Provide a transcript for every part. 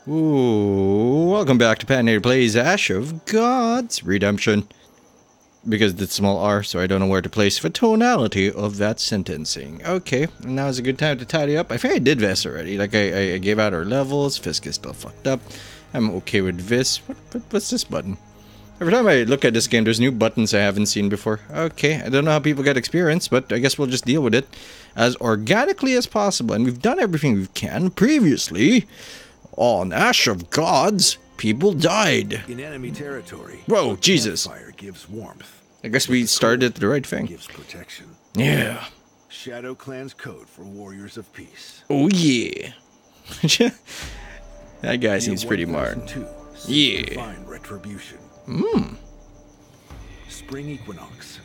Ooh, welcome back to Patinator Plays Ash of Gods Redemption. Because it's small r, so I don't know where to place the tonality of that sentencing. Okay, now is a good time to tidy up. I think I did this already. Like, I gave out our levels. Fisk is still fucked up. I'm okay with this. What's this button? Every time I look at this game, there's new buttons I haven't seen before. Okay, I don't know how people get experience, but I guess we'll just deal with it as organically as possible. And we've done everything we can previously. On Ash of Gods, people died. In enemy territory. Whoa, Jesus. Fire gives warmth. I guess we started the right thing. Gives protection. Yeah. Shadow Clan's code for warriors of peace. Oh yeah. That guy seems pretty smart. Yeah. Divine retribution. Spring equinox.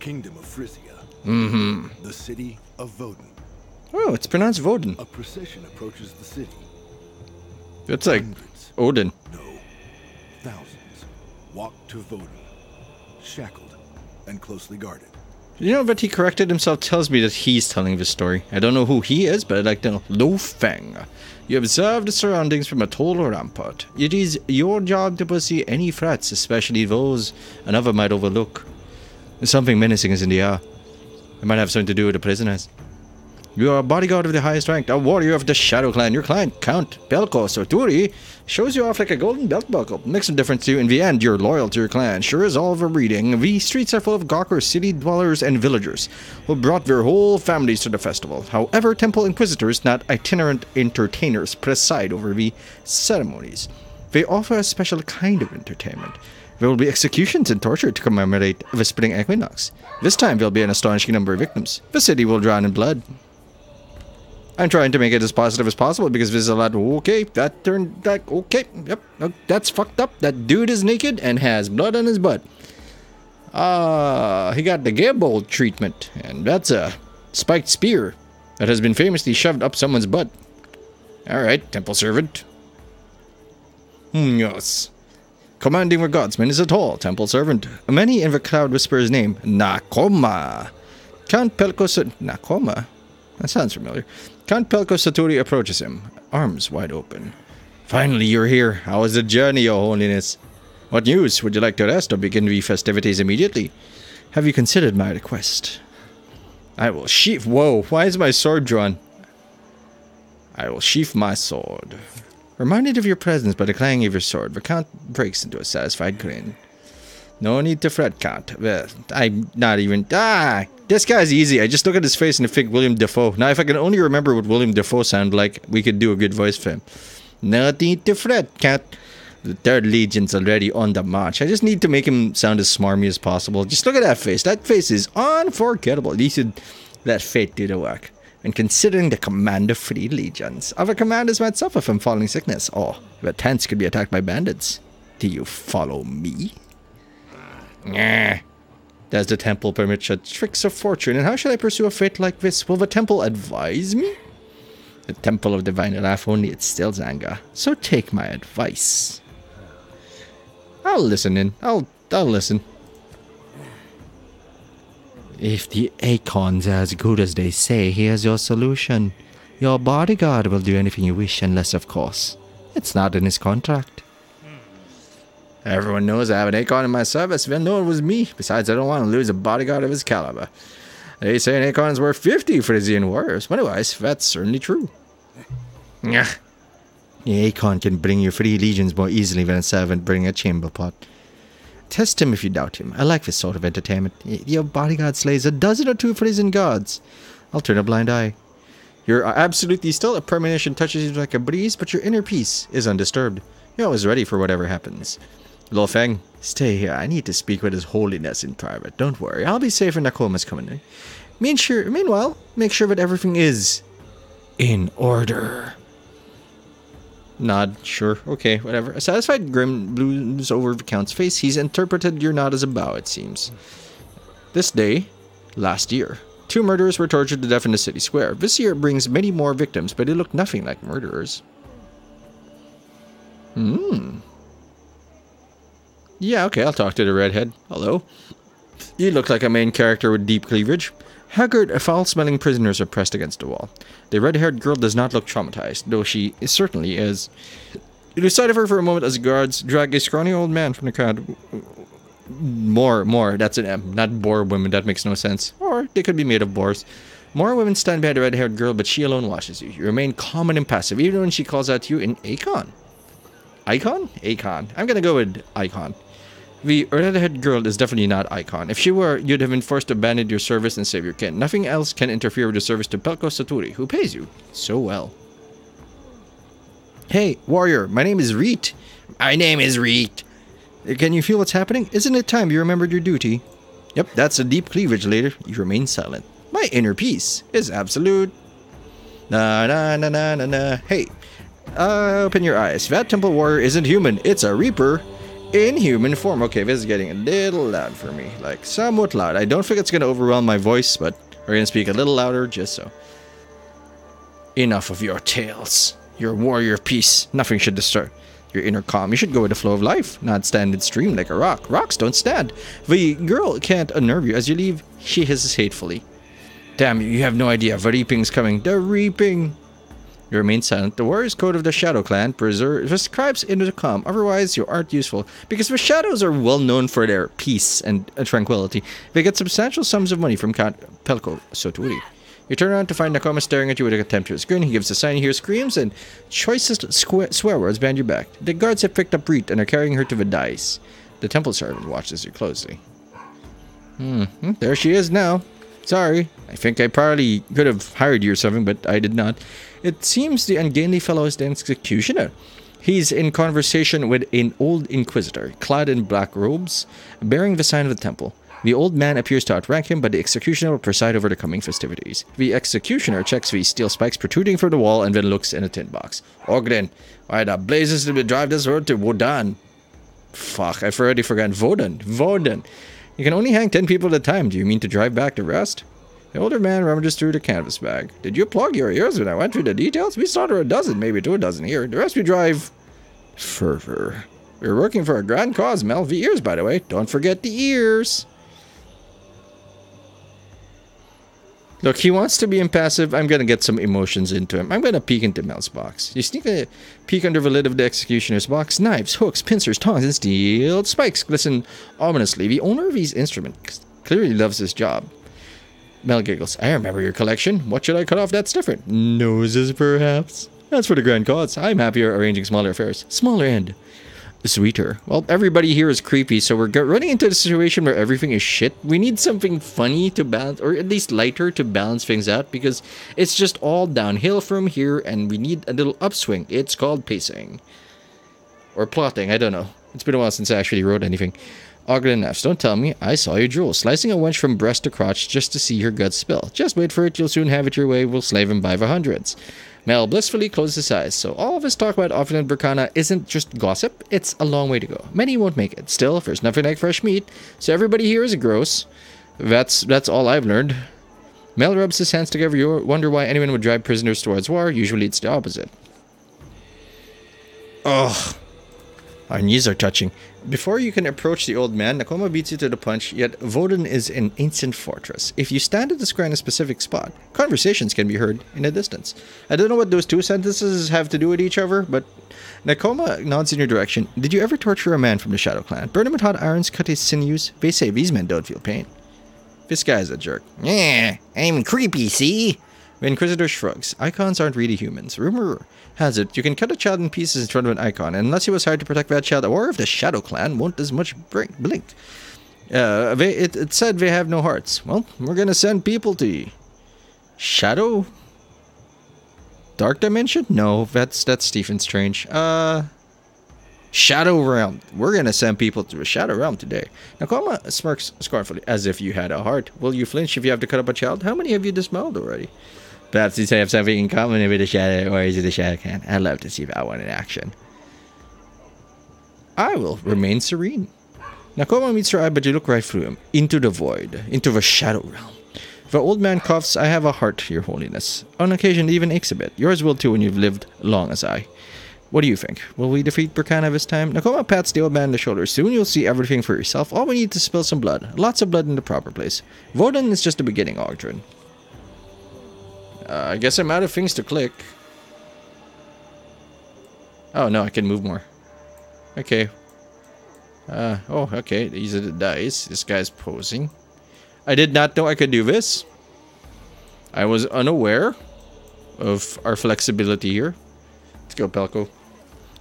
Kingdom of Frisia. The city of Voden. Oh, it's pronounced Voden. A procession approaches the city. That's like Hundreds, Odin. no, thousands walk to Voden, shackled and closely guarded. You know, but he corrected himself tells me that he's telling the story. I don't know who he is, but I'd like to know. Lo Feng. You observe the surroundings from a tall rampart. It is your job to perceive any threats, especially those another might overlook. Something menacing is in the air. It might have something to do with the prisoners. You are a bodyguard of the highest rank, a warrior of the Shadow Clan. Your client, Count Pelko Soturi, shows you off like a golden belt buckle. Makes no difference to you. In the end, you're loyal to your clan. Sure as all the reading, the streets are full of Gawker city dwellers and villagers who brought their whole families to the festival. However, temple inquisitors, not itinerant entertainers, preside over the ceremonies. They offer a special kind of entertainment. There will be executions and torture to commemorate the spring equinox. This time, there will be an astonishing number of victims. The city will drown in blood. I'm trying to make it as positive as possible because this is a lot. Okay, that turned that. Okay, yep, that's fucked up. That dude is naked and has blood on his butt. He got the Gabold treatment, and that's a spiked spear that has been famously shoved up someone's butt. Alright, temple servant. Yes. Commanding the godsman is a tall temple servant. Many in the crowd whisper his name, Nakoma. Count Pelko Nakoma? That sounds familiar. Count Pelko Saturi approaches him, arms wide open. Finally, you're here. How was the journey, your holiness? What news? Would you like to rest or begin the festivities immediately? Have you considered my request? I will sheath... Whoa, why is my sword drawn? I will sheath my sword. Reminded of your presence by the clang of your sword, the Count breaks into a satisfied grin. No need to fret, Count. Well, I'm not even... This guy's easy. I just look at his face and think William Dafoe. Now, if I can only remember what William Dafoe sounded like, we could do a good voice for him. No need to fret, Count. The Third Legion's already on the march. I just need to make him sound as smarmy as possible. Just look at that face. That face is unforgettable. He should let fate do the work. And considering the command of 3 legions, other commanders might suffer from falling sickness. Oh, the tents could be attacked by bandits. Do you follow me? Nah. Does the temple permit such tricks of fortune, and how should I pursue a fate like this? Will the temple advise me? The temple of divine wrath only instills anger, so take my advice. I'll listen in. I'll listen. If the Akon's as good as they say, here's your solution. Your bodyguard will do anything you wish, unless, of course, it's not in his contract. Everyone knows I have an Akon in my service. They'll know it was me. Besides, I don't want to lose a bodyguard of his caliber. They say an Akon is worth 50 Frisian warriors. Otherwise, that's certainly true. The Akon can bring you 3 legions more easily than a servant bringing a chamber pot. Test him if you doubt him. I like this sort of entertainment. Your bodyguard slays a dozen or 2 Frisian guards. I'll turn a blind eye. You're absolutely still. A premonition touches you like a breeze, but your inner peace is undisturbed. You're always ready for whatever happens. Lo Feng, stay here. I need to speak with His Holiness in private. Don't worry. I'll be safe when Nakoma's coming in. Meanwhile, make sure that everything is in order. Nod. Sure. Okay, whatever. A satisfied grin blooms over the Count's face. He's interpreted your nod as a bow, it seems. This day, last year, 2 murderers were tortured to death in the city square. This year it brings many more victims, but they look nothing like murderers. Yeah, okay, I'll talk to the Redhead. Hello. You look like a main character with deep cleavage. Haggard, foul-smelling prisoners are pressed against the wall. The red-haired girl does not look traumatized, though she certainly is. You lose sight of her for a moment as guards drag a scrawny old man from the crowd. More, that's an M, not boar women, that makes no sense. Or they could be made of boars. More women stand behind the red-haired girl, but she alone watches you. You remain calm and impassive, even when she calls out to you in Icon. Icon? Icon. I'm gonna go with Icon. The redhead girl is definitely not Icon. If she were, you'd have been forced to abandon your service and save your kin. Nothing else can interfere with your service to Pelko Saturi, who pays you so well. Hey, warrior, my name is Reet. My name is Reet. Can you feel what's happening? Isn't it time you remembered your duty? Yep, that's a deep cleavage later. You remain silent. My inner peace is absolute. Na na na na na na. Hey, open your eyes. That temple warrior isn't human. It's a reaper in human form. Okay, this is getting a little loud for me. Like, somewhat loud. I don't think it's going to overwhelm my voice, but we're going to speak a little louder just so. Enough of your tales. Your warrior peace. Nothing should disturb your inner calm. You should go with the flow of life, not stand in stream like a rock. Rocks don't stand. The girl can't unnerve you. As you leave, she hisses hatefully. Damn you have no idea. The reaping's coming. The reaping. You remain silent. The warrior's code of the Shadow Clan prescribes inner calm. Otherwise, you aren't useful. Because the Shadows are well known for their peace and tranquility. They get substantial sums of money from Count Pelko Soturi. You turn around to find Nakoma staring at you with a contemptuous grin. He gives a sign, you hear screams, and choicest swear words behind your back. The guards have picked up Reet and are carrying her to the dais. The temple servant watches you closely. There she is now. Sorry, I think I probably could have hired you or something, but I did not. It seems the ungainly fellow is the executioner. He's in conversation with an old inquisitor, clad in black robes, bearing the sign of the temple. The old man appears to outrank him, but the executioner will preside over the coming festivities. The executioner checks the steel spikes protruding from the wall and then looks in a tin box. Ogden, why the blazes did we drive this road to Wodan? Fuck, I've already forgotten. Wodan. You can only hang 10 people at a time. Do you mean to drive back the rest? The older man rummages through the canvas bag. Did you plug your ears when I went through the details? We started a dozen, maybe 2 dozen here. The rest we drive further. We're working for a grand cause, Mel. The ears, by the way. Don't forget the ears. Look, he wants to be impassive. I'm going to get some emotions into him. I'm going to peek into Mel's box. You sneak a peek under the lid of the executioner's box. Knives, hooks, pincers, tongs, and steel spikes glisten ominously. The owner of these instruments clearly loves his job. Mel giggles. I remember your collection. What should I cut off that's different? Noses, perhaps? That's for the grand cause. I'm happier arranging smaller affairs. Smaller and sweeter. Well, everybody here is creepy, so we're running into a situation where everything is shit. We need something funny to balance, or at least lighter to balance things out, because it's just all downhill from here, and we need a little upswing. It's called pacing. Or plotting, I don't know. It's been a while since I actually wrote anything. Ogden F's, don't tell me. I saw you drool, slicing a wench from breast to crotch just to see her guts spill. Just wait for it, you'll soon have it your way. We'll slave him by the hundreds. Mel blissfully closed his eyes. So all of this talk about Offland Burkana isn't just gossip, it's a long way to go. Many won't make it. Still, there's nothing like fresh meat, so everybody here is gross. That's all I've learned. Mel rubs his hands together. You wonder why anyone would drive prisoners towards war. Usually it's the opposite. Ugh. Our knees are touching. Before you can approach the old man, Nakoma beats you to the punch, yet Voden is an ancient fortress. If you stand at the square in a specific spot, conversations can be heard in the distance. I don't know what those 2 sentences have to do with each other, but Nakoma nods in your direction. Did you ever torture a man from the Shadow Clan? Burn him with hot irons, cut his sinews? They say these men don't feel pain. This guy's a jerk. Yeah, I'm creepy, see? The Inquisitor shrugs. Icons aren't really humans. Rumor has it you can cut a child in pieces in front of an icon, and unless he was hired to protect that child, or if the Shadow Clan won't as much blink. It said they have no hearts. Well, we're gonna send people to you. Shadow? Dark Dimension? No, that's Stephen Strange. Shadow Realm. We're gonna send people to the Shadow Realm today. Nakoma smirks scornfully, as if you had a heart. Will you flinch if you have to cut up a child? How many have you dismembered already? Perhaps these have something in common with the Shadow, or is it the Shadow Clan? I'd love to see that one in action. I will remain serene. Nakoma meets her eye, but you look right through him. Into the void. Into the Shadow Realm. The old man coughs. I have a heart, your holiness. On occasion, it even aches a bit. Yours will too when you've lived long as I. What do you think? Will we defeat Burkana this time? Nakoma pats the old man on the shoulder. Soon you'll see everything for yourself. All we need is to spill some blood. Lots of blood in the proper place. Voden is just the beginning, Ogdrin. I guess I'm out of things to click. Oh, no, I can move more. Okay. Oh, okay. These are the dice. This guy's posing. I did not know I could do this. I was unaware of our flexibility here. Let's go, Pelko.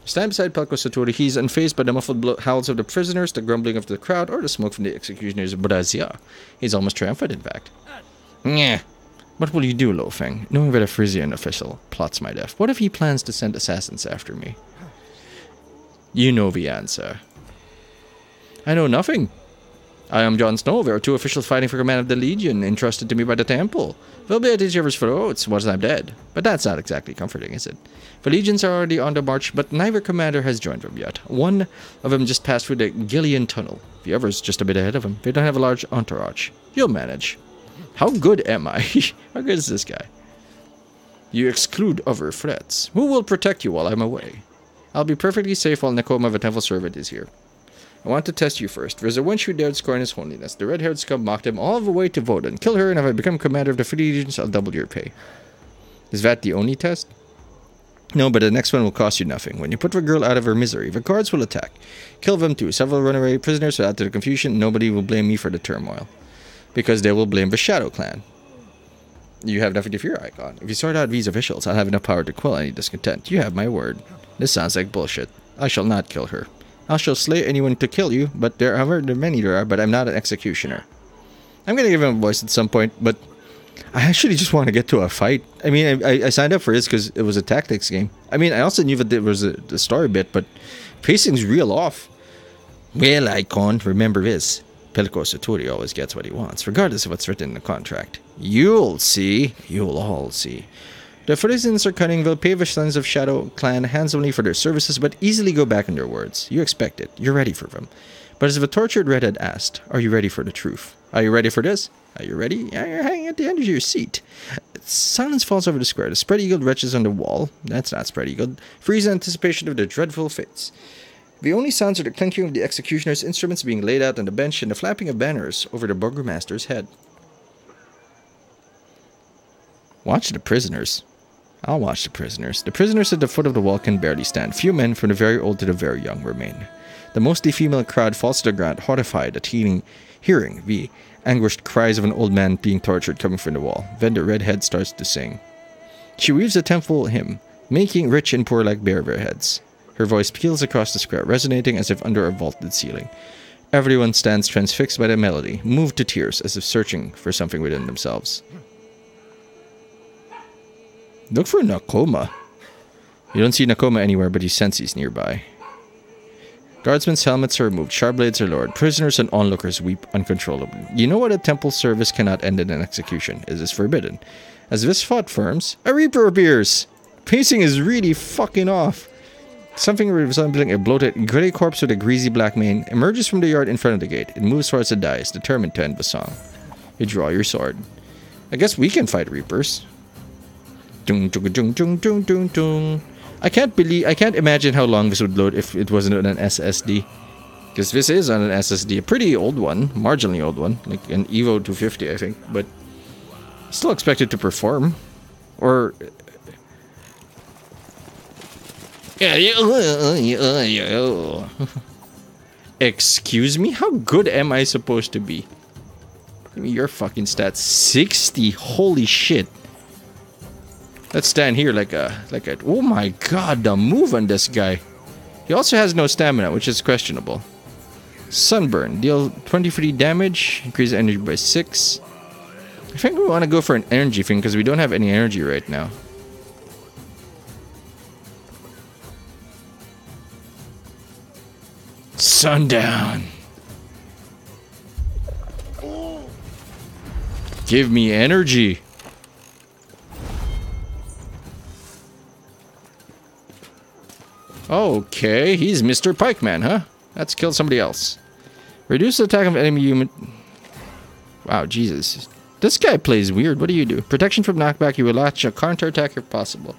Stand beside Pelko Satori. He's unfazed by the muffled howls of the prisoners, the grumbling of the crowd, or the smoke from the executioner's brazier. He's almost triumphant, in fact. Nyeh. What will you do, Lo Feng, knowing that a Frisian official plots my death? What if he plans to send assassins after me? You know the answer. I know nothing. I am Jon Snow. There are 2 officials fighting for command of the Legion, entrusted to me by the Temple. They'll be at each other's throats once I'm dead. But that's not exactly comforting, is it? The Legions are already on the march, but neither commander has joined them yet. One of them just passed through the Gillian Tunnel. The other's just a bit ahead of him. They don't have a large entourage. You'll manage. How good am I? How good is this guy? You exclude other threats. Who will protect you while I'm away? I'll be perfectly safe while Nakoma the Temple Servant is here. I want to test you first. There's a wench who dared scorn his holiness. The red-haired scum mocked him all the way to Voden. Kill her, and if I become commander of the Free Legions, I'll double your pay. Is that the only test? No, but the next one will cost you nothing. When you put the girl out of her misery, the guards will attack. Kill them too. Several runaway prisoners will add to the confusion. Nobody will blame me for the turmoil. Because they will blame the Shadow Clan. You have nothing to fear, Icon. If you sort out these officials, I'll have enough power to quell any discontent. You have my word. This sounds like bullshit. I shall not kill her. I shall slay anyone to kill you, but however many there are, but I'm not an executioner. I'm going to give him a voice at some point, but I actually just want to get to a fight. I mean, I signed up for this because it was a tactics game. I mean, I also knew that there was a story bit, but pacing's real off. Well, Icon, remember this. Pelko Satori always gets what he wants, regardless of what's written in the contract. You'll see. You'll all see. The Frisians are cunning. They'll pay the sons of Shadow Clan handsomely for their services, but easily go back on their words. You expect it. You're ready for them. But as the tortured Redhead asked, are you ready for the truth? Are you ready for this? Are you ready? Yeah, you're hanging at the end of your seat. Silence falls over the square. The spread-eagled wretches on the wall. That's not spread-eagled. Freeze in anticipation of their dreadful fates. The only sounds are the clinking of the executioner's instruments being laid out on the bench and the flapping of banners over the burgomaster's head. Watch the prisoners. I'll watch the prisoners. The prisoners at the foot of the wall can barely stand. Few men, from the very old to the very young, remain. The mostly female crowd falls to the ground, horrified at hearing the anguished cries of an old man being tortured coming from the wall. Then the redhead starts to sing. She weaves a temple hymn, making rich and poor like bare their heads. Her voice peals across the square, resonating as if under a vaulted ceiling. Everyone stands transfixed by the melody, moved to tears as if searching for something within themselves. Look for Nakoma. You don't see Nakoma anywhere, but you sense he's nearby. Guardsmen's helmets are removed, sharp blades are lowered, prisoners and onlookers weep uncontrollably. You know what a temple service cannot end in an execution. It is forbidden. As this thought firms, a reaper appears! Pacing is really fucking off. Something resembling a bloated grey corpse with a greasy black mane emerges from the yard in front of the gate. It moves towards the dais, determined to end the song. You draw your sword. I guess we can fight reapers. Dung, dung, dung, dung, dung, dung, dung. I can't imagine how long this would load if it wasn't on an SSD. Because this is on an SSD, a pretty old one, marginally old one, like an Evo 250, I think, but still expected to perform. Or excuse me? How good am I supposed to be? Give me your fucking stats. 60. Holy shit. Let's stand here like a oh my god, the move on this guy. He also has no stamina, which is questionable. Sunburn. Deal 23 damage. Increase energy by 6. I think we want to go for an energy thing because we don't have any energy right now. Sundown. Give me energy. Okay, he's Mr. Pikeman, huh? Let's kill somebody else. Reduce the attack of enemy human. Wow, Jesus. This guy plays weird. What do you do? Protection from knockback. You will launch a counterattack if possible.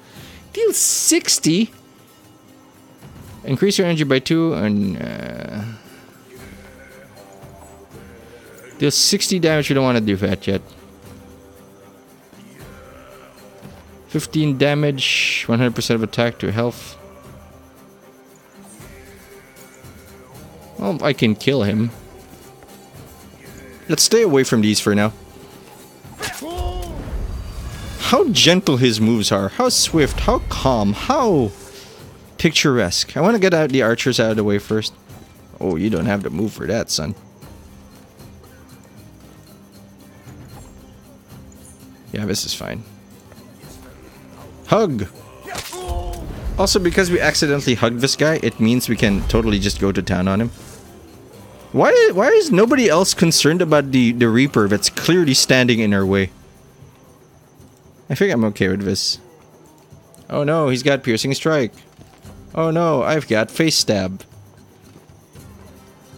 Deal 60? Increase your energy by 2 and deal 60 damage. We don't want to do that yet. 15 damage, 100% of attack to health. Well, I can kill him. Let's stay away from these for now. How gentle his moves are. How swift. How calm. How picturesque. I want to get out the archers out of the way first. Oh, you don't have to move for that, son. Yeah, this is fine. Hug! Also, because we accidentally hugged this guy, it means we can totally just go to town on him. Why is nobody else concerned about the Reaper that's clearly standing in our way? I think I'm okay with this. Oh no, he's got Piercing Strike. Oh no, I've got Face Stab.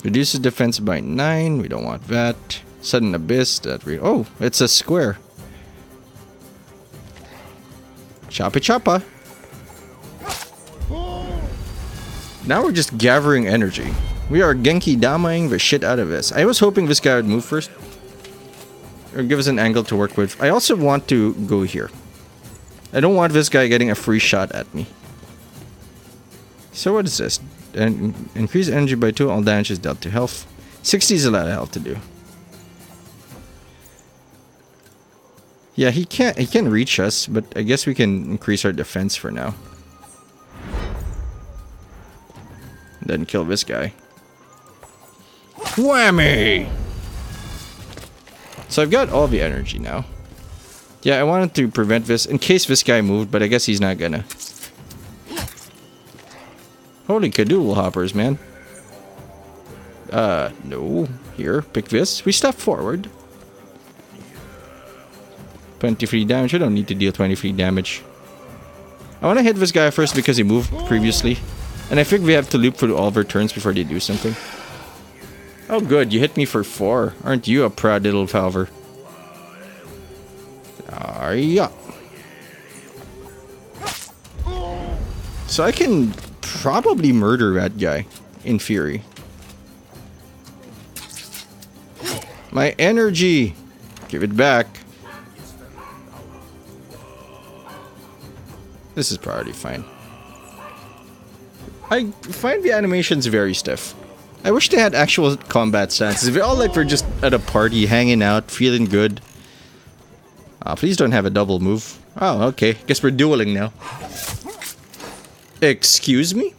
Reduces defense by 9. We don't want that. Sudden Abyss. Oh, it's a square. Choppa choppa. Now we're just gathering energy. We are Genki Damaing the shit out of this. I was hoping this guy would move first. Or give us an angle to work with. I also want to go here. I don't want this guy getting a free shot at me. So what is this? Increase energy by 2. All damage is dealt to health. 60 is a lot of health to do. Yeah, he can reach us, but I guess we can increase our defense for now. Then kill this guy. Whammy! So I've got all the energy now. Yeah, I wanted to prevent this in case this guy moved, but I guess he's not gonna. Holy cadoodle hoppers, man. No. Here, pick this. We step forward. 23 damage. I don't need to deal 23 damage. I want to hit this guy first because he moved previously. And I think we have to loop through all of our turns before they do something. Oh good, you hit me for 4. Aren't you a proud little Falver? Yeah. So I can probably murder that guy, in theory. My energy! Give it back. This is probably fine. I find the animations very stiff. I wish they had actual combat stances. They all like we're just at a party, hanging out, feeling good. Please don't have a double move. Oh, okay. Guess we're dueling now. Excuse me?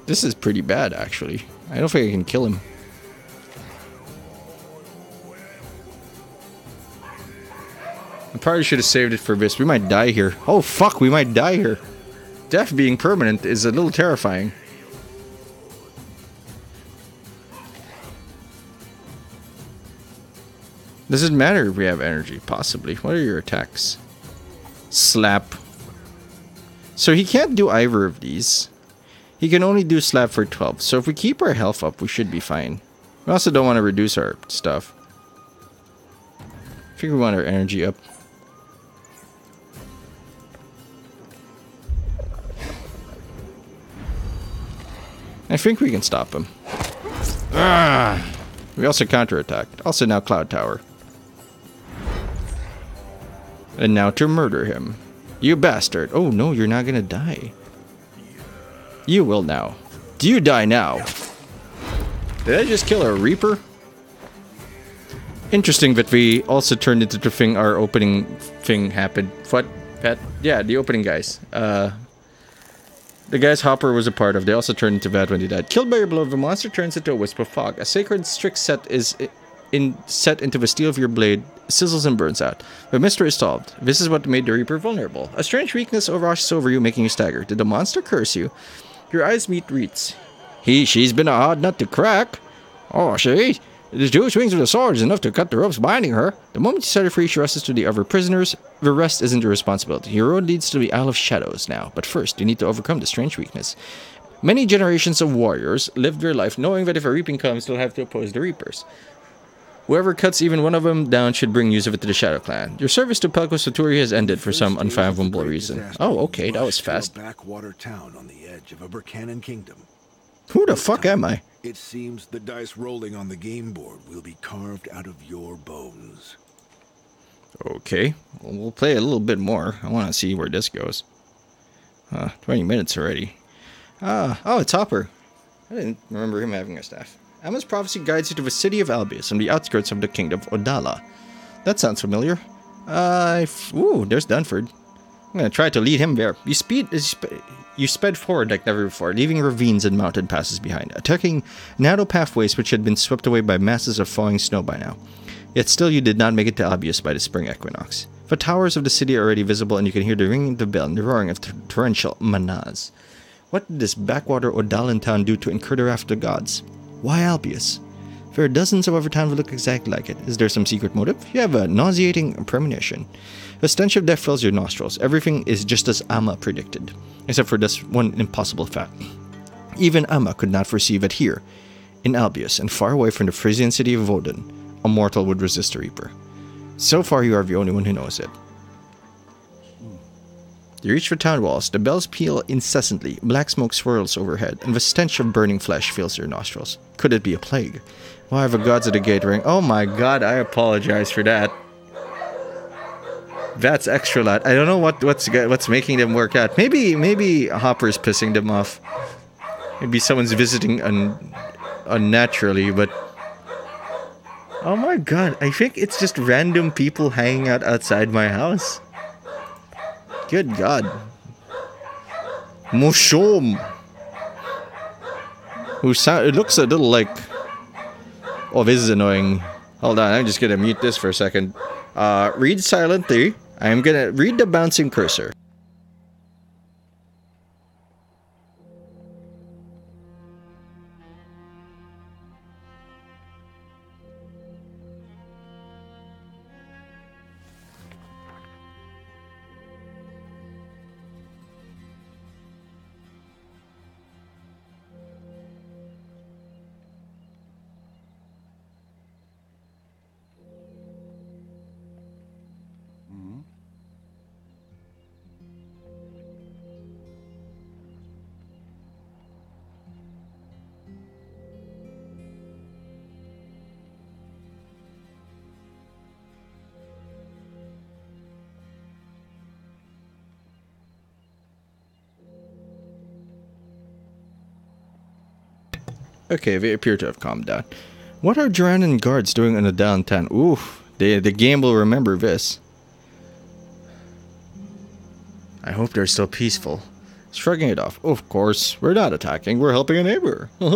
This is pretty bad, actually. I don't think I can kill him. I probably should have saved it for this. We might die here. Oh, fuck, we might die here. Death being permanent is a little terrifying. Does it matter if we have energy? Possibly. What are your attacks? Slap. So he can't do either of these. He can only do slap for 12. So if we keep our health up, we should be fine. We also don't want to reduce our stuff. I think we want our energy up. I think we can stop him. We also counterattacked. Also now Cloud Tower. And now to murder him. You bastard. Oh no, you're not gonna die. You will now. Do you die now? Did I just kill a Reaper? Interesting that we also turned into the thing our opening thing happened. What? Pet? Yeah, the opening guys. The guys Hopper was a part of. They also turned into that when they died. Killed by your blow, the monster turns into a wisp of fog. A sacred strict set is set into the steel of your blade, sizzles and burns out. The mystery is solved. This is what made the Reaper vulnerable. A strange weakness washes over you, making you stagger. Did the monster curse you? Your eyes meet Reet's. She's been a hard nut to crack. Oh, she? The two swings of the sword is enough to cut the ropes binding her. The moment you set her free, she rushes to the other prisoners. The rest isn't your responsibility. Your road leads to the Isle of Shadows now. But first, you need to overcome the strange weakness. Many generations of warriors lived their life knowing that if a reaping comes, they'll have to oppose the reapers. Whoever cuts even one of them down should bring news of it to the Shadow Clan. Your service to Pelko Saturi has ended for some unfathomable reason. Oh, okay, that was fast. Backwater town on the edge of a Burkanan kingdom. Who the fuck am I? It seems the dice rolling on the game board will be carved out of your bones. Okay, well, we'll play a little bit more. I want to see where this goes. 20 minutes already. Oh, it's Hopper. I didn't remember him having a staff. Emma's prophecy guides you to the city of Alveus on the outskirts of the kingdom of Odala. That sounds familiar. Ooh, there's Dunford. I'm gonna try to lead him there. You sped forward like never before, leaving ravines and mountain passes behind, attacking narrow pathways which had been swept away by masses of falling snow by now. Yet still you did not make it to Alveus by the spring equinox. The towers of the city are already visible, and you can hear the ringing of the bell and the roaring of torrential manas. What did this backwater Odalan town do to incur the wrath of the gods? Why Alveus? There are dozens of other towns that look exactly like it. Is there some secret motive? You have a nauseating premonition. The stench of death fills your nostrils. Everything is just as Amma predicted. Except for this one impossible fact. Even Amma could not foresee that here, in Alveus, and far away from the Frisian city of Voden, a mortal would resist the Reaper. So far you are the only one who knows it. You reach the town walls, the bells peal incessantly, black smoke swirls overhead, and the stench of burning flesh fills your nostrils. Could it be a plague? Why have the gods at the gate ring? Oh my god, I apologize for that. That's extra loud. I don't know what's making them work out. Maybe Hopper's pissing them off. Maybe someone's visiting unnaturally, but... Oh my god, I think it's just random people hanging out outside my house. Good god. Mushom. It looks a little like... Oh, this is annoying. Hold on, I'm just gonna mute this for a second. Read silently. I'm gonna read the bouncing cursor. Okay, they appear to have calmed down. What are Jaranan guards doing in the downtown? Oof, the game will remember this. I hope they're still peaceful. Shrugging it off. Of course, we're not attacking, we're helping a neighbor. The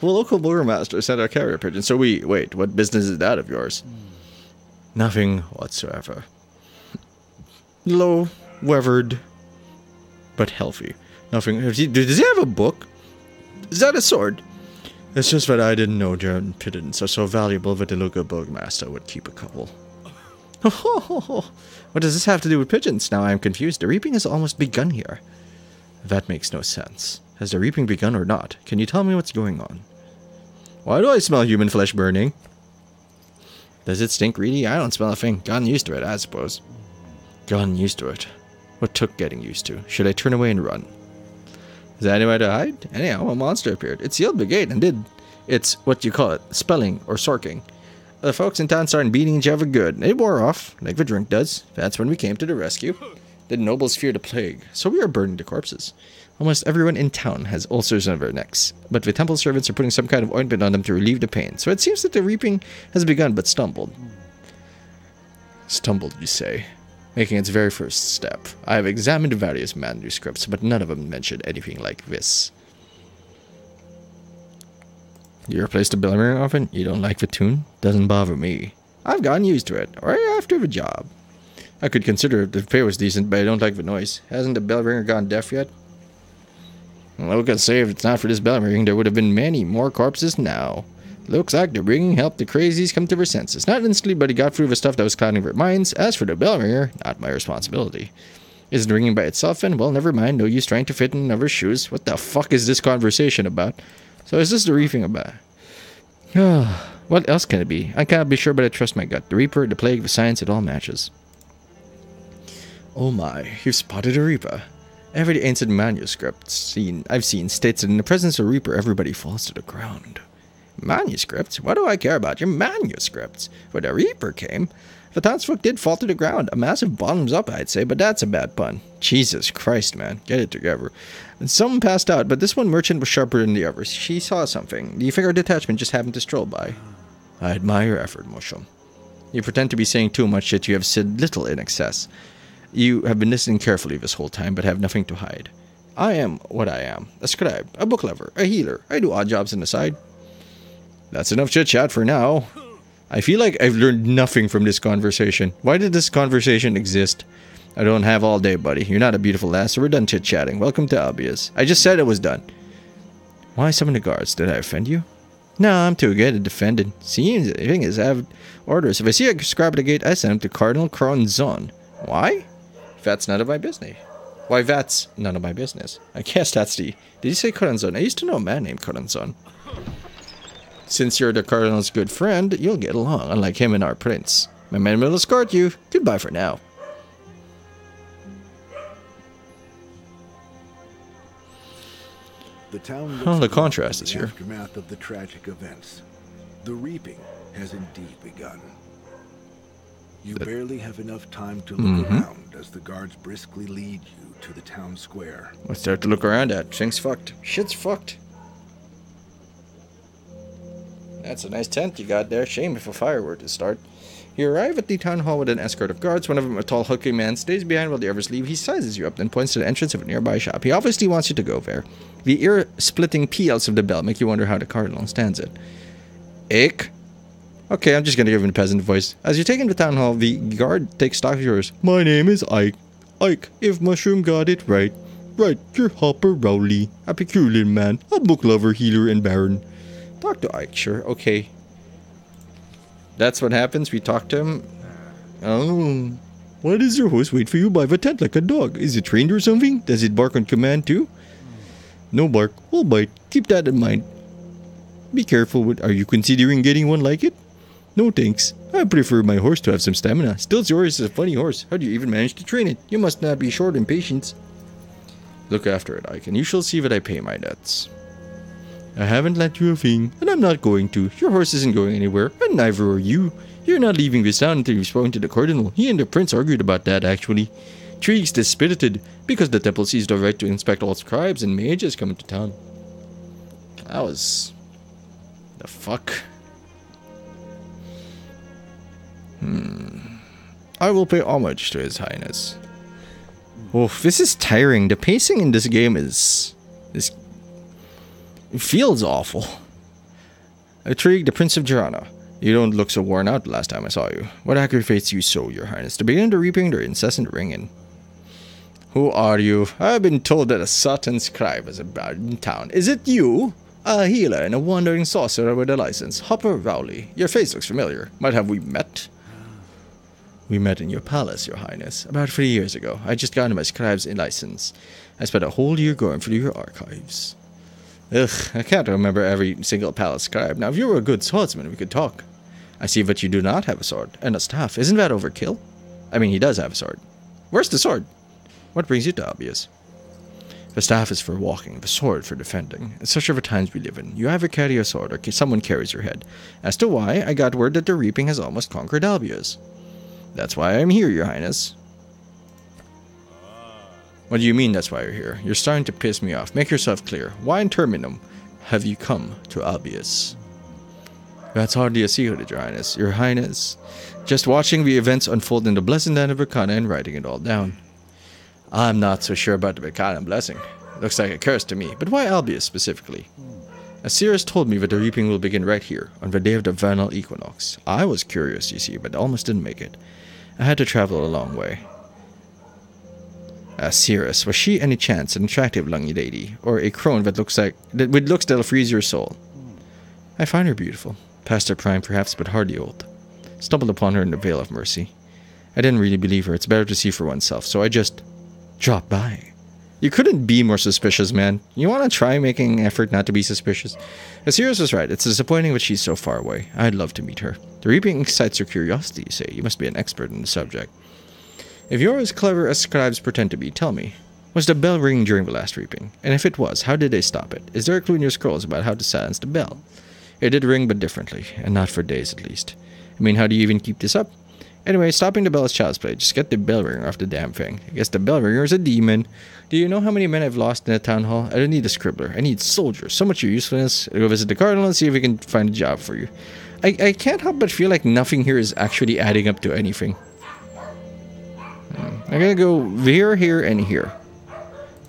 local burgomaster sent our carrier pigeon, so wait, what business is that of yours? Nothing whatsoever. Low, weathered, but healthy. Nothing. Does he have a book? Is that a sword? It's just that I didn't know German pigeons are so valuable that the local burgomaster would keep a couple. What does this have to do with pigeons? Now I am confused. The reaping has almost begun here. That makes no sense. Has the reaping begun or not? Can you tell me what's going on? Why do I smell human flesh burning? Does it stink really? I don't smell a thing. Gotten used to it, I suppose. Gotten used to it. What took getting used to? Should I turn away and run? Is there anywhere to hide? Anyhow, a monster appeared. It sealed the gate and did its, what you call it, spelling or sorking. The folks in town started beating each other good. It wore off, like the drink does. That's when we came to the rescue. The nobles feared a plague, so we are burning the corpses. Almost everyone in town has ulcers on their necks, but the temple servants are putting some kind of ointment on them to relieve the pain. So it seems that the reaping has begun but stumbled. Stumbled, you say? Making its very first step. I have examined various manuscripts, but none of them mention anything like this. You replace the bell ring often? You don't like the tune? Doesn't bother me. I've gotten used to it, or after the job. I could consider if the pay was decent, but I don't like the noise. Hasn't the bell ringer gone deaf yet? Well, I can say if it's not for this bell ringing, there would have been many more corpses now. Looks like the ringing helped the crazies come to their senses. Not instantly, but he got through the stuff that was clouding their minds. As for the bell ringer, not my responsibility. Is it ringing by itself then? Well, never mind. No use trying to fit in another's shoes. What the fuck is this conversation about? So is this the reaping about? What else can it be? I cannot be sure, but I trust my gut. The Reaper, the Plague, the Science, it all matches. Oh my, you've spotted a Reaper. Every ancient manuscript I've seen states that in the presence of a Reaper, everybody falls to the ground. Manuscripts? What do I care about your manuscripts? When the Reaper came, the townsfolk did fall to the ground. A massive bottoms up, I'd say, but that's a bad pun. Jesus Christ, man. Get it together. And some passed out, but this one merchant was sharper than the others. She saw something. The figure detachment just happened to stroll by. I admire your effort, Moshom. You pretend to be saying too much, yet you have said little in excess. You have been listening carefully this whole time, but have nothing to hide. I am what I am. A scribe, a book lover, a healer. I do odd jobs on the side. That's enough chit-chat for now. I feel like I've learned nothing from this conversation. Why did this conversation exist? I don't have all day, buddy. You're not a beautiful lass, so we're done chit-chatting. Welcome to Alveus. I just said it was done. Why summon the guards? Did I offend you? No, I'm too good at defending. Seems the thing is, I have orders. If I see a scribe at the gate, I send him to Cardinal Cronzon. Why? That's none of my business. Why, that's none of my business. I guess that's the... Did you say Cronzon? I used to know a man named Cronzon. Since you're the Cardinal's good friend, you'll get along, unlike him and our prince. My men will escort you. Goodbye for now. The town The contrast is here. Aftermath of the tragic events. The reaping has indeed begun. You barely have enough time to look around as the guards briskly lead you to the town square. Let's start to look around at. Things fucked. Shit's fucked. That's a nice tent you got there. Shame if a fire were to start. You arrive at the town hall with an escort of guards. One of them, a tall, hulking man, stays behind while the others leave. He sizes you up, then points to the entrance of a nearby shop. He obviously wants you to go there. The ear-splitting peals of the bell make you wonder how the Cardinal stands it. Ick? Okay, I'm just gonna give him the peasant voice. As you take him to town hall, the guard takes stock of yours. My name is Ike. Ike, if Mushroom got it right. Right, you're Hopper Rowley. A peculiar man. A book lover, healer, and baron. Talk to Ike, sure. Okay. That's what happens. We talk to him. Oh. Why does your host wait for you by the tent like a dog? Is it trained or something? Does it bark on command too? No bark. We'll bite. Keep that in mind. Be careful. Are you considering getting one like it? No thanks. I prefer my horse to have some stamina. Still, yours is a funny horse. How do you even manage to train it? You must not be short in patience. Look after it, Ike, and you shall see that I pay my debts. I haven't lent you a thing, and I'm not going to. Your horse isn't going anywhere, and neither are you. You're not leaving this town until you've spoken to the Cardinal. He and the Prince argued about that, actually. Trigue's dispirited, because the temple sees the right to inspect all scribes and mages coming to town. That was... the fuck? I will pay homage to His Highness. Oh, this is tiring. The pacing in this game is... it feels awful. Trigue, the Prince of Girana. You don't look so worn out the last time I saw you. What aggravates you so, Your Highness? The beginning of the reaping, their incessant ringing. Who are you? I've been told that a certain scribe is about in town. Is it you? A healer and a wandering sorcerer with a license. Hopper Rowley. Your face looks familiar. Might have we met? We met in your palace, Your Highness. About 3 years ago. I just got my scribe's license. I spent a whole year going through your archives. Ugh, I can't remember every single palace scribe. Now, if you were a good swordsman, we could talk. I see that you do not have a sword. And a staff. Isn't that overkill? I mean, he does have a sword. Where's the sword? What brings you to Alveus? The staff is for walking, the sword for defending. In such are the times we live in. You either carry a sword or someone carries your head. As to why, I got word that the reaping has almost conquered Alveus. That's why I'm here, Your Highness. What do you mean that's why you're here? You're starting to piss me off. Make yourself clear. Why in Terminum have you come to Alveus? That's hardly a secret, Your Highness. Your Highness, just watching the events unfold in the blessed land of Vakana and writing it all down. I'm not so sure about the Vakana blessing. Looks like a curse to me. But why Alveus specifically? Asirus told me that the reaping will begin right here, on the day of the vernal equinox. I was curious, you see, but almost didn't make it. I had to travel a long way. Asirus, was she any chance an attractive young lady, or a crone that with looks that'll freeze your soul? I find her beautiful. Past her prime perhaps, but hardly old. Stumbled upon her in the Vale of Mercy. I didn't really believe her. It's better to see for oneself, so I just dropped by. You couldn't be more suspicious, man. You want to try making an effort not to be suspicious? Sirius was right. It's disappointing that she's so far away. I'd love to meet her. The reaping excites your curiosity, you say. You must be an expert in the subject. If you're as clever as scribes pretend to be, tell me. Was the bell ringing during the last reaping? And if it was, how did they stop it? Is there a clue in your scrolls about how to silence the bell? It did ring, but differently, and not for days at least. I mean, how do you even keep this up? Anyway, stopping the bell is child's play. Just get the bell ringer off the damn thing. I guess the bell ringer is a demon. Do you know how many men I've lost in the town hall? I don't need a scribbler. I need soldiers. So much usefulness. I'll go visit the Cardinal and see if we can find a job for you. I can't help but feel like nothing here is actually adding up to anything. I'm gonna go here, and here.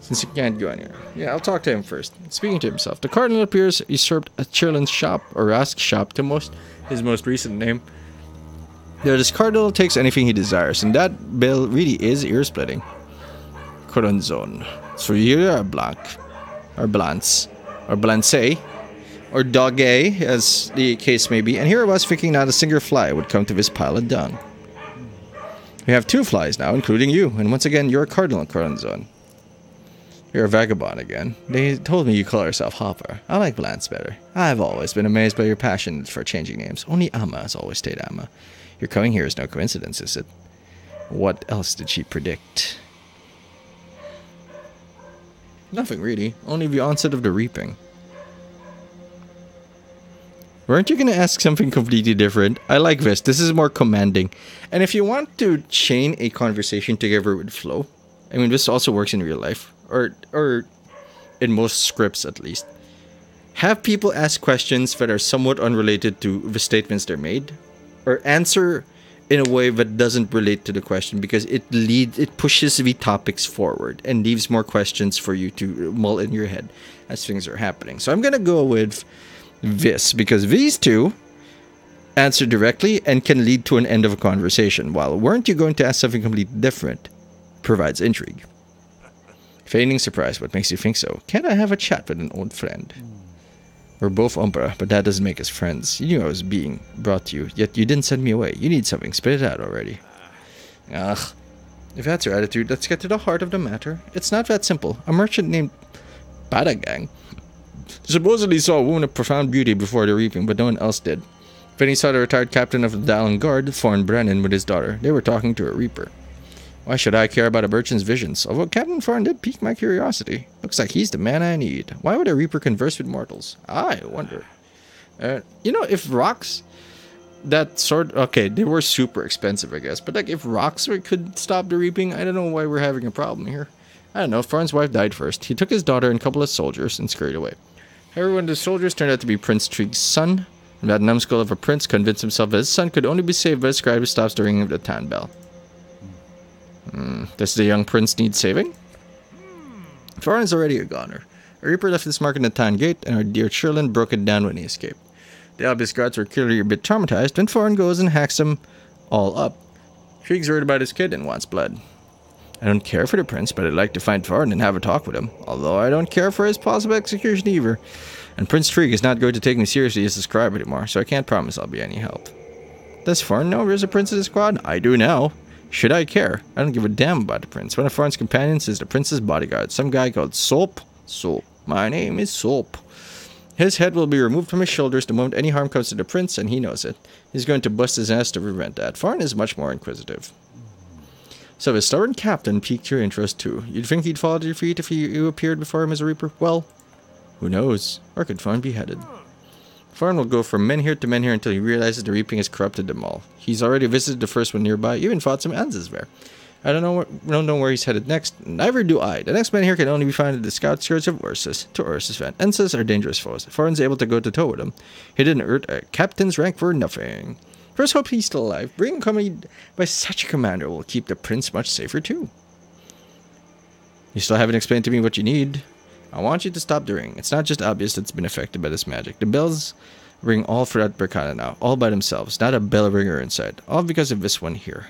Since you can't go anywhere. Yeah, I'll talk to him first. Speaking to himself, the Cardinal appears usurped a Chirlin's shop, or Rask's shop, to his most recent name. Though this Cardinal takes anything he desires, and that bill really is ear-splitting. Coronzon. So here are Blanc, or Blance, or Blancé, or Dogue, as the case may be, and here I was thinking not a single fly would come to this pile of dung. We have 2 flies now, including you, and once again, you're a Cardinal, Coronzon. You're a vagabond again. They told me you call yourself Hopper. I like Blance better. I've always been amazed by your passion for changing names. Only Amma has always stayed Amma. Your coming here is no coincidence, is it? What else did she predict? Nothing really. Only the onset of the reaping. Weren't you going to ask something completely different? I like this. This is more commanding. And if you want to chain a conversation together with flow, I mean, this also works in real life. Or in most scripts, at least. Have people ask questions that are somewhat unrelated to the statements they're made. Or answer in a way that doesn't relate to the question, because it pushes the topics forward and leaves more questions for you to mull in your head as things are happening. So I'm going to go with this, because these two answer directly and can lead to an end of a conversation, while weren't you going to ask something completely different provides intrigue. Feigning surprise, what makes you think so? Can't I have a chat with an old friend? We're both Umbra, but that doesn't make us friends. You knew I was being brought to you, yet you didn't send me away. You need something. Spit it out already. Ugh. If that's your attitude, let's get to the heart of the matter. It's not that simple. A merchant named Badagang supposedly saw a woman of profound beauty before the reaping, but no one else did. Then he saw the retired captain of the Dallin Guard, Thorn Brennan, with his daughter. They were talking to a reaper. Why should I care about a merchant's visions? Although Captain Thorn did pique my curiosity. Looks like he's the man I need. Why would a reaper converse with mortals? I wonder. If rocks... Okay, they were super expensive, I guess. But, if rocks could stop the reaping, I don't know why we're having a problem here. I don't know, Thorn's wife died first. He took his daughter and a couple of soldiers and scurried away. However, when the soldiers turned out to be Prince Treeg's son, and that numbskull of a prince convinced himself that his son could only be saved by a scribe who stops the ringing of the town bell. Does the young prince need saving? Thorn is already a goner. A reaper left his mark in the town gate, and our dear Chirlin broke it down when he escaped. The Alveus guards were clearly a bit traumatized when Thorn goes and hacks them all up. Treeg's worried about his kid and wants blood. I don't care for the prince, but I'd like to find Thorn and have a talk with him, although I don't care for his possible execution either. And Prince Treeg is not going to take me seriously as a scribe anymore, so I can't promise I'll be any help. Does Thorn know there's a prince in his squad? I do now. Should I care? I don't give a damn about the prince. One of Thorn's companions is the prince's bodyguard, some guy called Soap. Soap. My name is Soap. His head will be removed from his shoulders the moment any harm comes to the prince, and he knows it. He's going to bust his ass to prevent that. Thorn is much more inquisitive. So the stubborn captain piqued your interest too. You'd think he'd fall at your feet if you appeared before him as a reaper? Well, who knows? Or could Thorn be headed? Thorn will go from men here to men here until he realizes the reaping has corrupted them all. He's already visited the first one nearby, even fought some Anzas there. I don't know where he's headed next, neither do I. The next man here can only be found in the scout skirts of Ursus. To Ursus, then. Ensas are dangerous foes. Thorn's able to go to toe with them. He didn't earn a captain's rank for nothing. First hope he's still alive. Being accompanied by such a commander will keep the prince much safer too. You still haven't explained to me what you need. I want you to stop the ring. It's not just Alveus that's been affected by this magic. The bells ring all throughout Berkana now, all by themselves. Not a bell ringer inside. All because of this one here.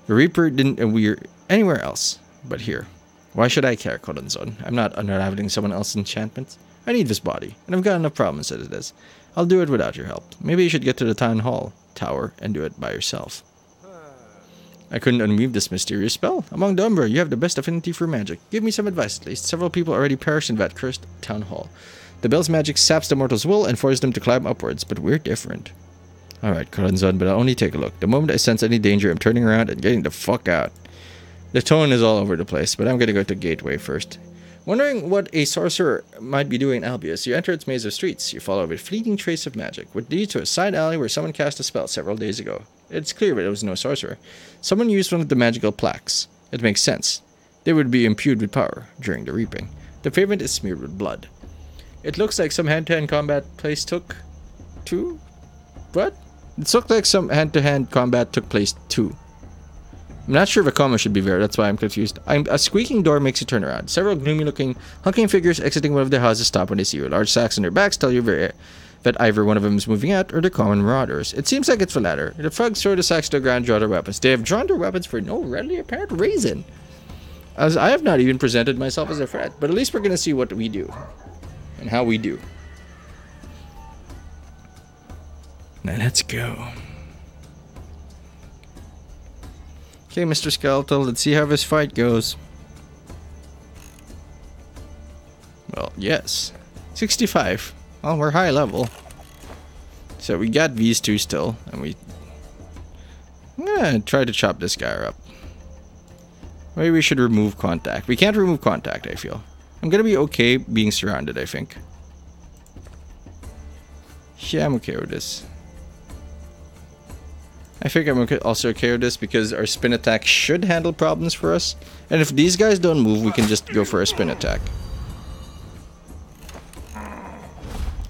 The Reaper didn't wear anywhere else but here. Why should I care, Coronzon? I'm not unraveling someone else's enchantments. I need this body, and I've got enough problems as it is. I'll do it without your help. Maybe you should get to the town hall tower and do it by yourself. I couldn't unweave this mysterious spell. Among the Umbra, you have the best affinity for magic. Give me some advice, at least. Several people already perished in that cursed town hall. The bell's magic saps the mortal's will and forces them to climb upwards, but we're different. Alright, Cardinal, but I'll only take a look. The moment I sense any danger, I'm turning around and getting the fuck out. The tone is all over the place, but I'm gonna go to Gateway first. Wondering what a sorcerer might be doing in Alveus, you enter its maze of streets. You follow a fleeting trace of magic, which leads to a side alley where someone cast a spell several days ago. It's clear that it was no sorcerer. Someone used one of the magical plaques. It makes sense. They would be imbued with power during the reaping. The pavement is smeared with blood. It looks like some hand-to-hand combat place took... two? What? It looked like some hand-to-hand combat took place too. I'm not sure if a comma should be there, that's why I'm confused. A squeaking door makes you turn around. Several gloomy-looking, hunking figures exiting one of their houses stop when they see you. Large sacks on their backs tell you that either one of them is moving out or they're common marauders. It seems like it's the latter. The thugs throw the sacks to the ground and draw their weapons. They have drawn their weapons for no readily apparent reason. As I have not even presented myself as a threat, but at least we're going to see what we do. And how we do. Now let's go. Okay, Mr. Skeletal, let's see how this fight goes. Well, yes. 65. Well, we're high level. So we got these two still, and I'm gonna try to chop this guy up. Maybe we should remove contact. We can't remove contact, I feel. I'm gonna be okay being surrounded, I think. Yeah, I'm okay with this. I think I'm also okay with this because our spin attack should handle problems for us. And if these guys don't move, we can just go for a spin attack.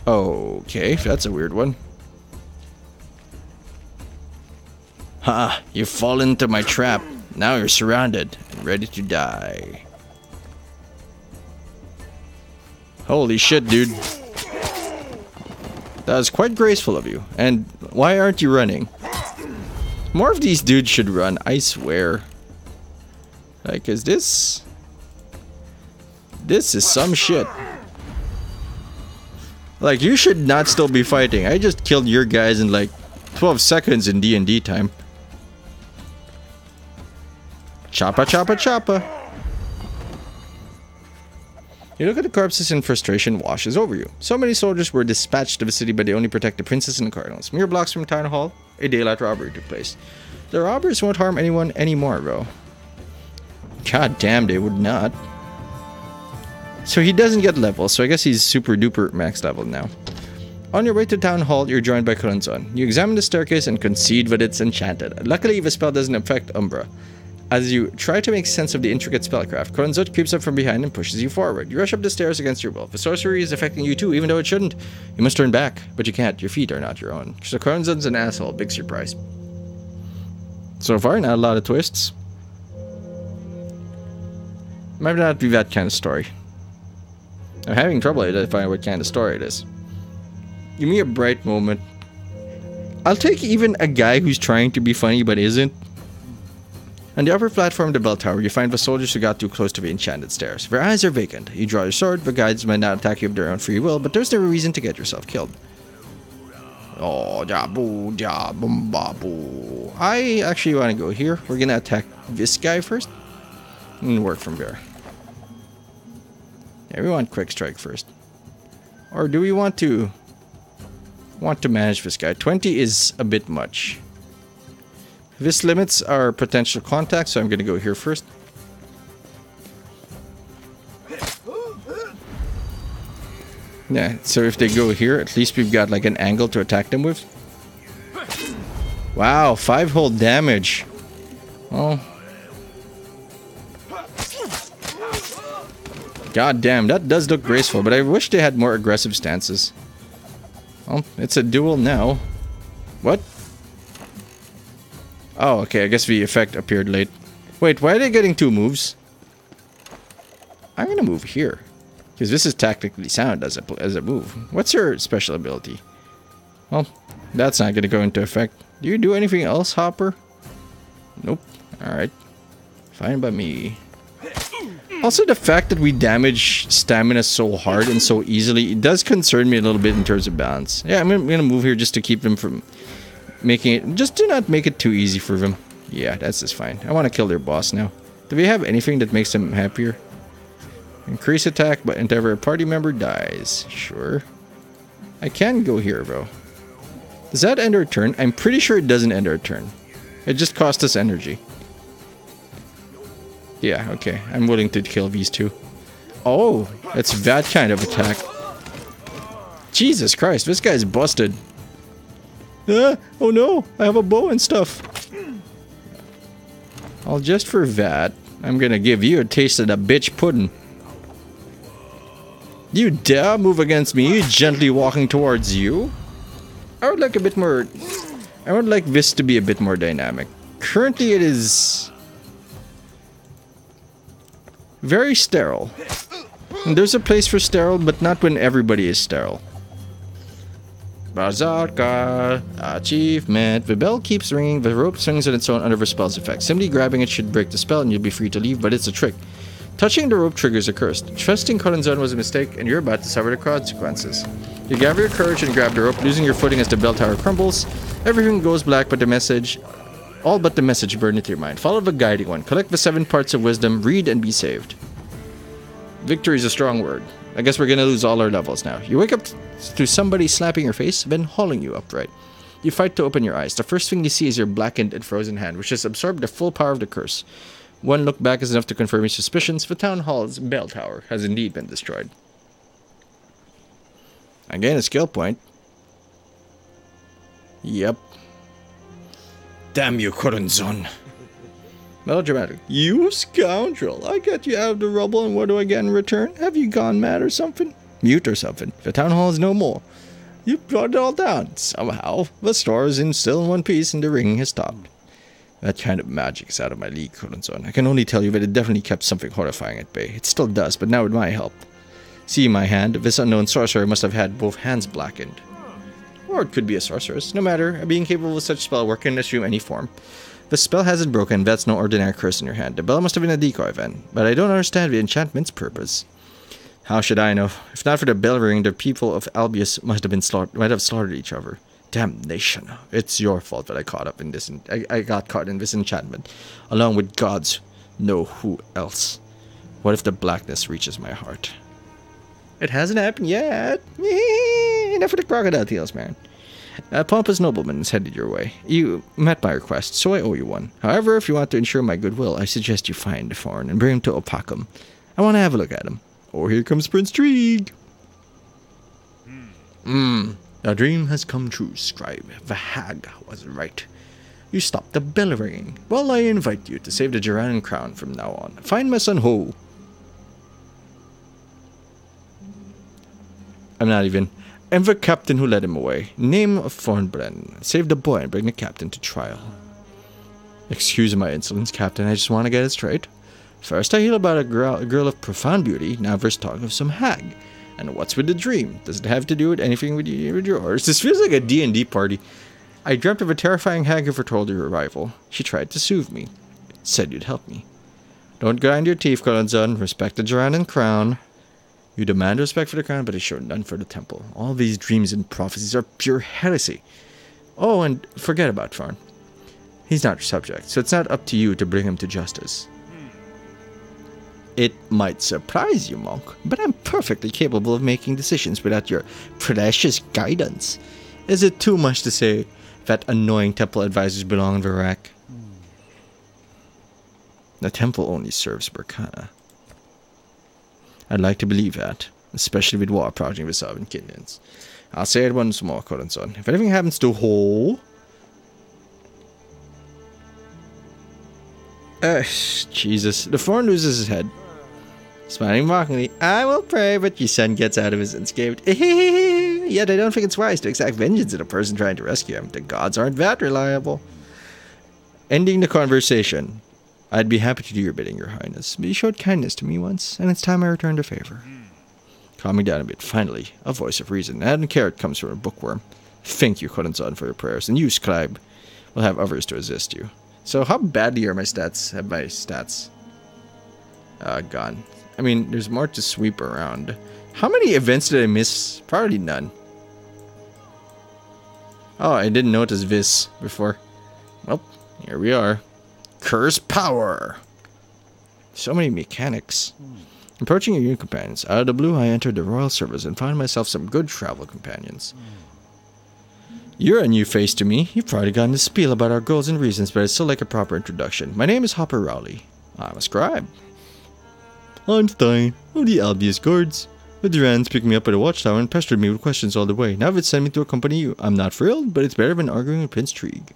Okay, that's a weird one. Ha! You fall into my trap. Now you're surrounded and ready to die. Holy shit, dude. That was quite graceful of you. And why aren't you running? More of these dudes should run, I swear. Like, is this... This is some shit. Like, you should not still be fighting. I just killed your guys in like 12 seconds in D&D time. Choppa, choppa, choppa. You look at the corpses and frustration washes over you. So many soldiers were dispatched to the city, but they only protect the princess and the cardinals. Mere blocks from town hall, a daylight robbery took place. The robbers won't harm anyone anymore, though. God damn, they would not. So he doesn't get levels, so I guess he's super duper max level now. On your way to town hall, you're joined by Cardinal. You examine the staircase and concede that it's enchanted. Luckily, the spell doesn't affect Umbra. As you try to make sense of the intricate spellcraft, Cardinal creeps up from behind and pushes you forward. You rush up the stairs against your will. The sorcery is affecting you too, even though it shouldn't. You must turn back, but you can't. Your feet are not your own. So Cardinal's an asshole. Big surprise. So far, not a lot of twists. Might not be that kind of story. I'm having trouble identifying what kind of story it is. Give me a bright moment. I'll take even a guy who's trying to be funny but isn't. On the upper platform of the bell tower, you find the soldiers who got too close to the enchanted stairs. Their eyes are vacant. You draw your sword. The guides might not attack you of their own free will, but there's no reason to get yourself killed. Oh, jabu, jabum, babu. I actually want to go here. We're gonna attack this guy first and work from there. Yeah, we want quick strike first. Or do we want to manage this guy? 20 is a bit much. This limits our potential contact, so I'm going to go here first. Yeah, so if they go here, at least we've got like an angle to attack them with. Wow, 5 whole damage. Oh. God damn, that does look graceful, but I wish they had more aggressive stances. Well, it's a duel now. What? Oh, okay, I guess the effect appeared late. Wait, why are they getting 2 moves? I'm gonna move here. Because this is tactically sound as a move. What's your special ability? Well, that's not gonna go into effect. Do you do anything else, Hopper? Nope. Alright. Fine by me. Also, the fact that we damage stamina so hard and so easily, it does concern me a little bit in terms of balance. Yeah, I'm gonna move here just to keep them from making it. Just do not make it too easy for them. Yeah, that's just fine. I want to kill their boss now. Do we have anything that makes them happier? Increase attack, but whenever a party member dies. Sure. I can go here, bro. Does that end our turn? I'm pretty sure it doesn't end our turn. It just costs us energy. Yeah, okay. I'm willing to kill these two. Oh, it's that kind of attack. Jesus Christ, this guy's busted. Oh no, I have a bow and stuff. Well, just for that, I'm gonna give you a taste of the bitch pudding. You dare move against me, gently walking towards you? I would like a bit more... I would like this to be a bit more dynamic. Currently it is... very sterile. And there's a place for sterile, but not when everybody is sterile. Berserker achievement. The bell keeps ringing. The rope swings on its own under the spell's effect. Simply grabbing it should break the spell and you'll be free to leave, but it's a trick. Touching the rope triggers a curse. Trusting Cardinal was a mistake, and you're about to suffer the consequences. You gather your courage and grab the rope, losing your footing as the bell tower crumbles. Everything goes black, but the message... all but the message burned into your mind. Follow the guiding one. Collect the 7 parts of wisdom. Read and be saved. Victory is a strong word. I guess we're gonna lose all our levels now. You wake up to somebody slapping your face, then hauling you upright. You fight to open your eyes. The first thing you see is your blackened and frozen hand, which has absorbed the full power of the curse. One look back is enough to confirm your suspicions. The town hall's bell tower has indeed been destroyed. I gain a skill point. Yep. Damn you, Coronzon. Melodramatic. You scoundrel. I got you out of the rubble, and what do I get in return? Have you gone mad or something? Mute or something. The town hall is no more. You brought it all down. Somehow, the store is still in one piece, and the ringing has stopped. That kind of magic is out of my league, Coronzon. I can only tell you that it definitely kept something horrifying at bay. It still does, but now with my help. See my hand? This unknown sorcerer must have had both hands blackened. Or it could be a sorceress. No matter, being capable of such spell work can assume any form. The spell hasn't broken, that's no ordinary curse in your hand. The bell must have been a decoy then, but I don't understand the enchantment's purpose. How should I know? If not for the bell ring, the people of Alveus might have slaughtered each other. Damnation. It's your fault that I got caught in this enchantment, along with gods know who else. What if the blackness reaches my heart? It hasn't happened yet. Enough for the crocodile teals, man. A pompous nobleman is headed your way. You met my request, so I owe you one. However, if you want to ensure my goodwill, I suggest you find the foreign and bring him to Opacum. I want to have a look at him. Oh, here comes Prince Trieg. A dream has come true, scribe. The hag was right. You stopped the bell ringing. Well, I invite you to save the Jaranan crown from now on. Find my son Ho. I'm the captain who led him away. Name of Thornbrennan. Save the boy and bring the captain to trial. Excuse my insolence, Captain. I just want to get it straight. First I hear about a girl of profound beauty. Now there's talk of some hag. And what's with the dream? Does it have to do with anything with your orders? This feels like a D&D party. I dreamt of a terrifying hag who foretold your arrival. She tried to soothe me. Said you'd help me. Don't grind your teeth, Coronzon. Respect the Jaranan crown. You demand respect for the crown, but you show none for the temple. All these dreams and prophecies are pure heresy. Oh, and forget about Thorn. He's not your subject, so it's not up to you to bring him to justice. It might surprise you, monk, but I'm perfectly capable of making decisions without your precious guidance. Is it too much to say that annoying temple advisors belong in Verac? The temple only serves Berkana. I'd like to believe that, especially with war approaching the Southern Kingdoms. I'll say it once more, Coronzon. If anything happens to Ho... Jesus. The Thorn loses his head. Smiling mockingly, I will pray, but your son gets out of his unscathed. Yet I don't think it's wise to exact vengeance on a person trying to rescue him. The gods aren't that reliable. Ending the conversation. I'd be happy to do your bidding, your highness. But you showed kindness to me once, and it's time I returned the favor. Calming down a bit, finally, a voice of reason. And carrot comes from a bookworm. Thank you, Coronzon, for your prayers, and you, scribe, will have others to assist you. So how badly are my stats? Have my stats gone? I mean, there's more to sweep around. How many events did I miss? Probably none. Oh, I didn't notice this before. Well, here we are. Curse power. So many mechanics. Approaching your new companions. Out of the blue, I entered the royal service and found myself some good travel companions. You're a new face to me. You've probably gotten a spiel about our goals and reasons, but I'd still like a proper introduction. My name is Hopper Rowley. I'm a scribe. I'm Stein, of the Alveus guards. The Durans picked me up at a watchtower and pestered me with questions all the way. Now they've sent me to accompany you. I'm not thrilled, but it's better than arguing with Prince Trig.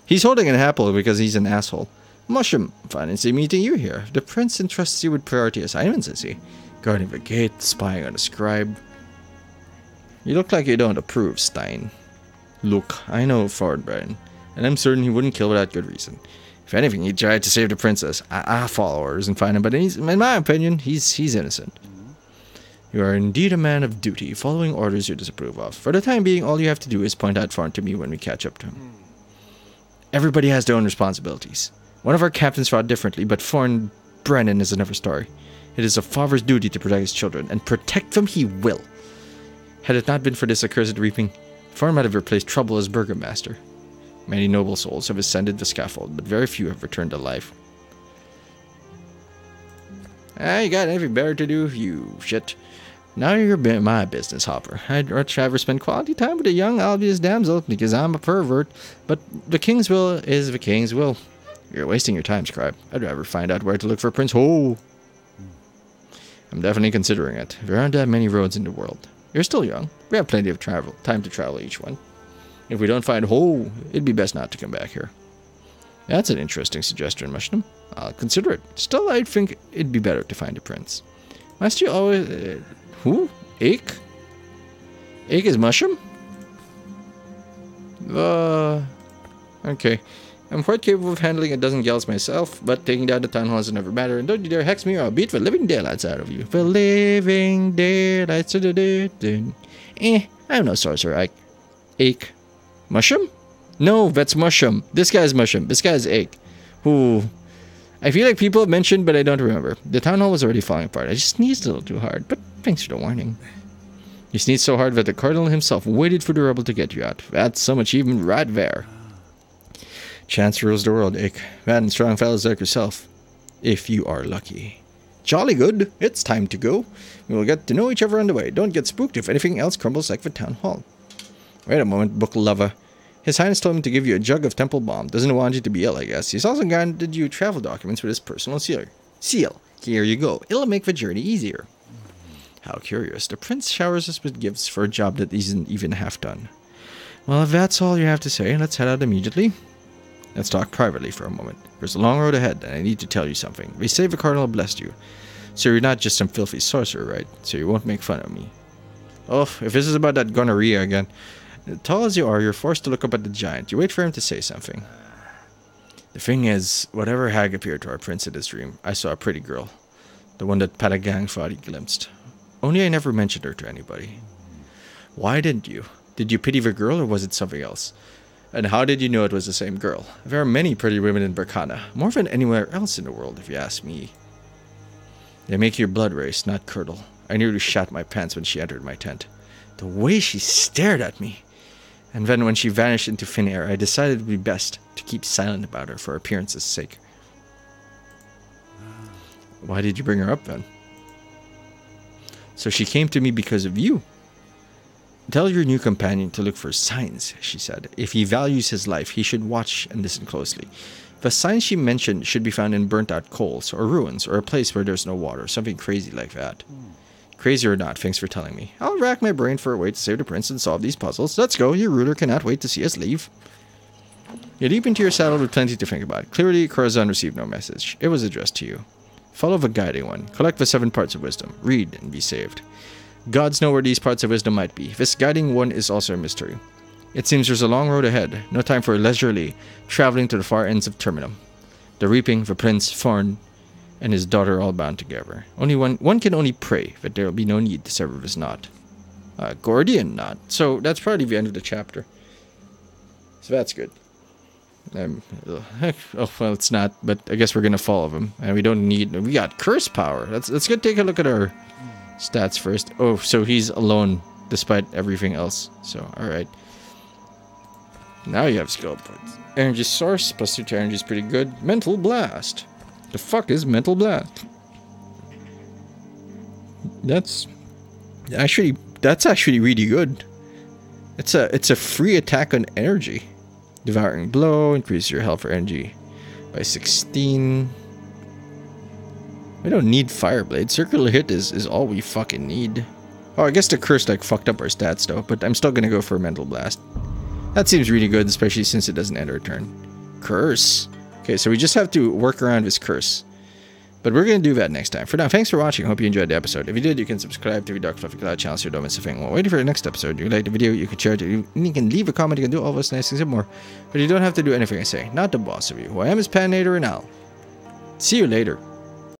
He's holding an apple because he's an asshole. Mushroom, fine and see meeting you here. The prince entrusts you with priority assignments, I see. Guarding the gate, spying on a scribe. You look like you don't approve, Stein. Look, I know Ford Brian, and I'm certain he wouldn't kill without good reason. If anything, he tried to save the princess. I follow orders and find him, but in my opinion, he's innocent. You are indeed a man of duty, following orders you disapprove of. For the time being, all you have to do is point out Ford to me when we catch up to him. Everybody has their own responsibilities. One of our captains fought differently, but Foreign Brennan is another story. It is a father's duty to protect his children, and protect them he will. Had it not been for this accursed reaping, Foreign might have replaced Trouble as burgomaster. Many noble souls have ascended the scaffold, but very few have returned to life. You got anything better to do, you shit. Now you're my business, Hopper. I'd rather spend quality time with a young Alveus damsel, because I'm a pervert, but the king's will is the king's will. You're wasting your time, scribe. I'd rather find out where to look for Prince Ho. I'm definitely considering it. There aren't that many roads in the world. You're still young. We have plenty of time to travel each one. If we don't find Ho, it'd be best not to come back here. That's an interesting suggestion, Mushroom. I'll consider it. Still, I think it'd be better to find a prince. Must you always... who? Ache? Ache is Mushroom? Okay. I'm quite capable of handling a dozen gals myself, but taking down the town hall is another matter, and don't you dare hex me or I'll beat the living daylights out of you. The living daylights... I'm no sorcerer, Ache. Mushroom? No, that's Mushroom. This guy's Mushroom. This guy's Ache. Who... I feel like people have mentioned, but I don't remember. The town hall was already falling apart. I just sneezed a little too hard, but thanks for the warning. You sneezed so hard that the Cardinal himself waited for the rebel to get you out. That's some achievement right there. Chance rules the world, Ick. Bad and strong fellows like yourself. If you are lucky. Jolly good. It's time to go. We will get to know each other on the way. Don't get spooked if anything else crumbles like the town hall. Wait a moment, book lover. His Highness told him to give you a jug of temple balm. Doesn't want you to be ill, I guess. He's also granted you travel documents with his personal seal. Here you go. It'll make the journey easier. How curious. The prince showers us with gifts for a job that isn't even half done. Well, if that's all you have to say, let's head out immediately. Let's talk privately for a moment. There's a long road ahead, and I need to tell you something. They say the Cardinal blessed you. So you're not just some filthy sorcerer, right? So you won't make fun of me. Oh, if this is about that gonorrhea again. Tall as you are, you're forced to look up at the giant. You wait for him to say something. The thing is, whatever hag appeared to our prince in his dream, I saw a pretty girl. The one that Patagang thought he glimpsed. Only I never mentioned her to anybody. Why didn't you? Did you pity the girl, or was it something else? And how did you know it was the same girl? There are many pretty women in Berkana, more than anywhere else in the world, if you ask me. They make your blood race, not curdle. I nearly shat my pants when she entered my tent. The way she stared at me! And then when she vanished into thin air, I decided it would be best to keep silent about her for appearance's sake. Why did you bring her up then? So she came to me because of you. Tell your new companion to look for signs, she said. If he values his life, he should watch and listen closely. The signs she mentioned should be found in burnt-out coals, or ruins, or a place where there's no water, something crazy like that. Crazy or not, thanks for telling me. I'll rack my brain for a way to save the prince and solve these puzzles. Let's go, your ruler cannot wait to see us leave. You leap into your saddle with plenty to think about. Clearly, Corazon received no message. It was addressed to you. Follow the guiding one. Collect the 7 parts of wisdom. Read and be saved. Gods know where these parts of wisdom might be. This guiding one is also a mystery. It seems there's a long road ahead. No time for leisurely traveling to the far ends of Terminum. The reaping, the prince, Thorn, and his daughter all bound together. Only one can only pray that there will be no need to sever this knot. Gordian knot. So that's probably the end of the chapter. So that's good. Oh, well, it's not, but I guess we're going to follow him. And we don't need... We got curse power. Let's go take a look at our stats first. Oh, so he's alone despite everything else. So, alright. Now you have skill points. Energy source, plus 2 to energy is pretty good. Mental blast. The fuck is mental blast? That's actually really good. It's a free attack on energy. Devouring blow, increase your health for energy by 16. We don't need Fireblade. Circular hit is all we fucking need. Oh, I guess the curse like fucked up our stats though, but I'm still gonna go for Mental Blast. That seems really good, especially since it doesn't end our turn. Curse. Okay, so we just have to work around his curse. But we're going to do that next time. For now, thanks for watching. Hope you enjoyed the episode. If you did, you can subscribe to the Dark Fluffy Cloud channel so you don't miss a thing. While waiting for the next episode, if you like the video, you can share it. You can leave a comment. You can do all those nice things and more. But you don't have to do anything I say. Not the boss of you. Who I am is Patinator, and I'll see you later.